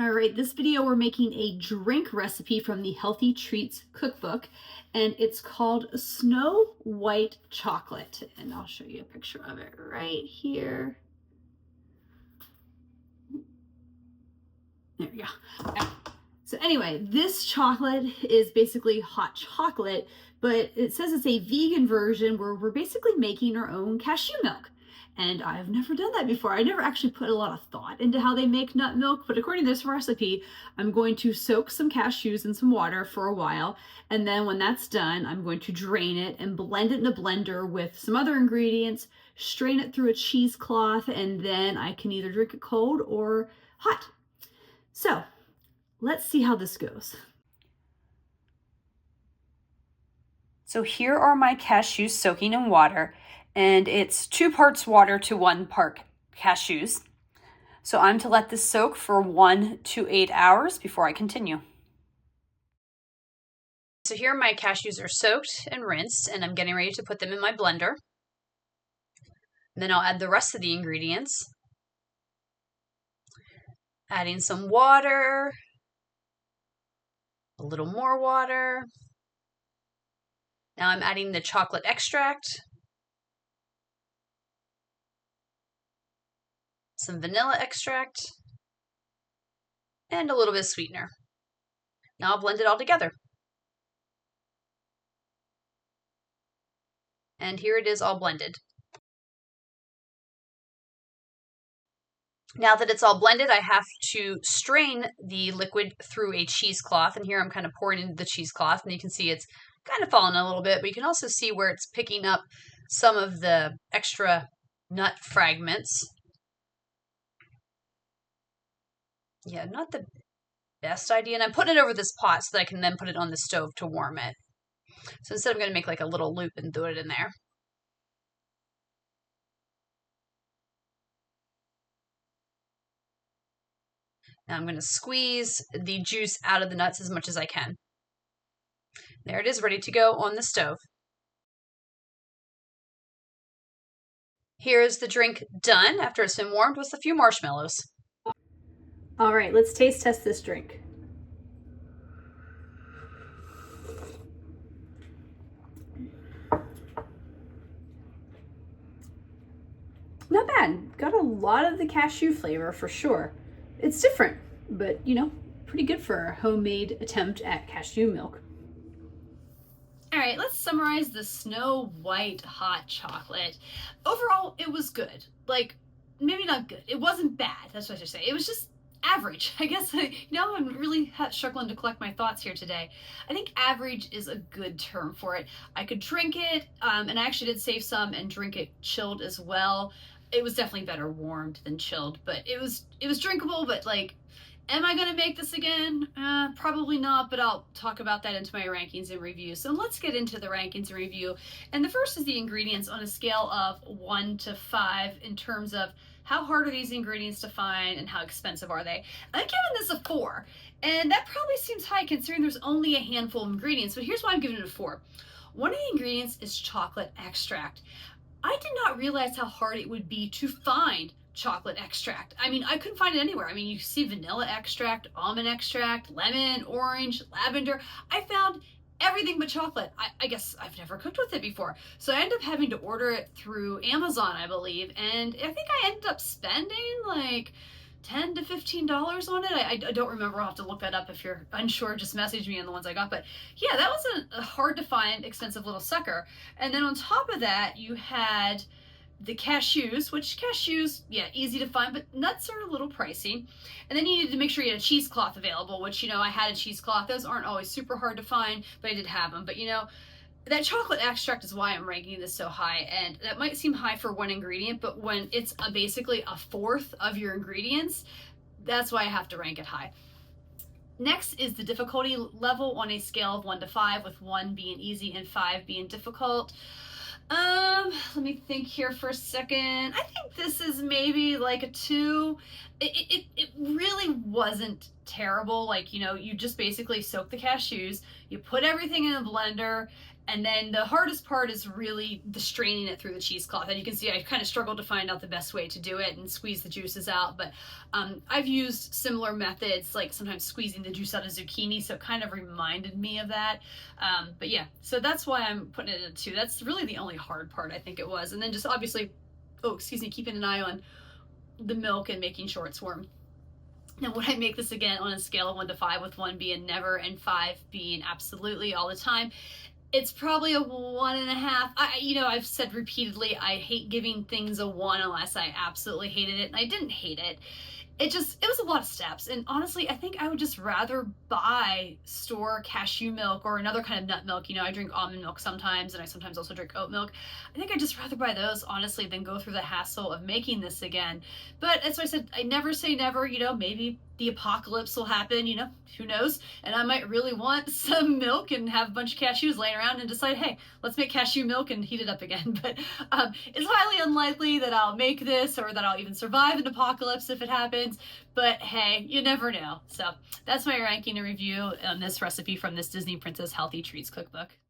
All right, this video we're making a drink recipe from the Healthy Treats cookbook, and it's called Snow White Chocolate. And I'll show you a picture of it right here. There we go. So anyway, this chocolate is basically hot chocolate, but it says it's a vegan version where we're basically making our own cashew milk. And I've never done that before. I never actually put a lot of thought into how they make nut milk, but according to this recipe, I'm going to soak some cashews in some water for a while. And then when that's done, I'm going to drain it and blend it in a blender with some other ingredients, strain it through a cheesecloth, and then I can either drink it cold or hot. So let's see how this goes. So here are my cashews soaking in water, and it's 2 parts water to 1 part cashews. So I'm to let this soak for 1 to 8 hours before I continue. So here my cashews are soaked and rinsed, and I'm getting ready to put them in my blender. Then I'll add the rest of the ingredients. Adding some water, a little more water. Now I'm adding the chocolate extract, some vanilla extract, and a little bit of sweetener. Now I'll blend it all together. And here it is all blended. Now that it's all blended, I have to strain the liquid through a cheesecloth, and here I'm kind of pouring into the cheesecloth, and you can see it's kind of falling a little bit, but you can also see where it's picking up some of the extra nut fragments. Yeah, not the best idea, and I'm putting it over this pot so that I can then put it on the stove to warm it. So instead I'm going to make like a little loop and do it in there. Now I'm going to squeeze the juice out of the nuts as much as I can. There it is, ready to go on the stove. Here is the drink done after it's been warmed with a few marshmallows. All right, let's taste test this drink. Not bad. Got a lot of the cashew flavor for sure. It's different, but you know, pretty good for a homemade attempt at cashew milk. All right, let's summarize the Snow White hot chocolate. Overall, it was good. Like, maybe not good. It wasn't bad, that's what I should say. It was just average. I guess, I'm really struggling to collect my thoughts here today. I think average is a good term for it. I could drink it, and I actually did save some and drink it chilled as well. It was definitely better warmed than chilled, but it was drinkable, but like, am I going to make this again? Probably not, but I'll talk about that into my rankings and review. So let's get into the rankings and review. And the first is the ingredients on a scale of 1 to 5 in terms of how hard are these ingredients to find and how expensive are they. I'm giving this a 4, and that probably seems high considering there's only a handful of ingredients, but here's why I'm giving it a 4. One of the ingredients is chocolate extract. I did not realize how hard it would be to find chocolate extract. I mean, I couldn't find it anywhere. I mean, you see vanilla extract, almond extract, lemon, orange, lavender. I found everything but chocolate. I guess I've never cooked with it before. So I ended up having to order it through Amazon, I believe. And I think I ended up spending like $10 to $15 on it. I don't remember. I'll have to look that up. If you're unsure, just message me on the ones I got. But yeah, that was a hard to find, expensive little sucker. And then on top of that, you had the cashews, which cashews, yeah, easy to find, but nuts are a little pricey. And then you needed to make sure you had a cheesecloth available, which, I had a cheesecloth. Those aren't always super hard to find, but I did have them. But that chocolate extract is why I'm ranking this so high. And that might seem high for one ingredient, but when it's basically a fourth of your ingredients, that's why I have to rank it high. Next is the difficulty level on a scale of 1 to 5, with 1 being easy and 5 being difficult. Let me think here for a second. I think this is maybe like a 2. It really wasn't terrible. Like, you just basically soak the cashews, you put everything in a blender, And then the hardest part is really the straining it through the cheesecloth. And you can see I kind of struggled to find out the best way to do it and squeeze the juices out. But I've used similar methods, like sometimes squeezing the juice out of zucchini, so it kind of reminded me of that. But yeah, so that's why I'm putting it at 2. That's really the only hard part, I think it was. And then just obviously, keeping an eye on the milk and making sure it's warm. Now, would I make this again on a scale of 1 to 5, with 1 being never and 5 being absolutely all the time? It's probably a 1.5. I've said repeatedly, I hate giving things a 1 unless I absolutely hated it, and I didn't hate it. It was a lot of steps, and honestly, I think I would just rather buy store cashew milk or another kind of nut milk. I drink almond milk sometimes, and I sometimes also drink oat milk. I think I'd just rather buy those, honestly, than go through the hassle of making this again. But as I said, I never say never. Maybe the apocalypse will happen, who knows? And I might really want some milk and have a bunch of cashews laying around and decide, hey, let's make cashew milk and heat it up again. But it's highly unlikely that I'll make this or that I'll even survive an apocalypse if it happens. But hey, you never know. So that's my ranking and review on this recipe from this Disney Princess Healthy Treats cookbook.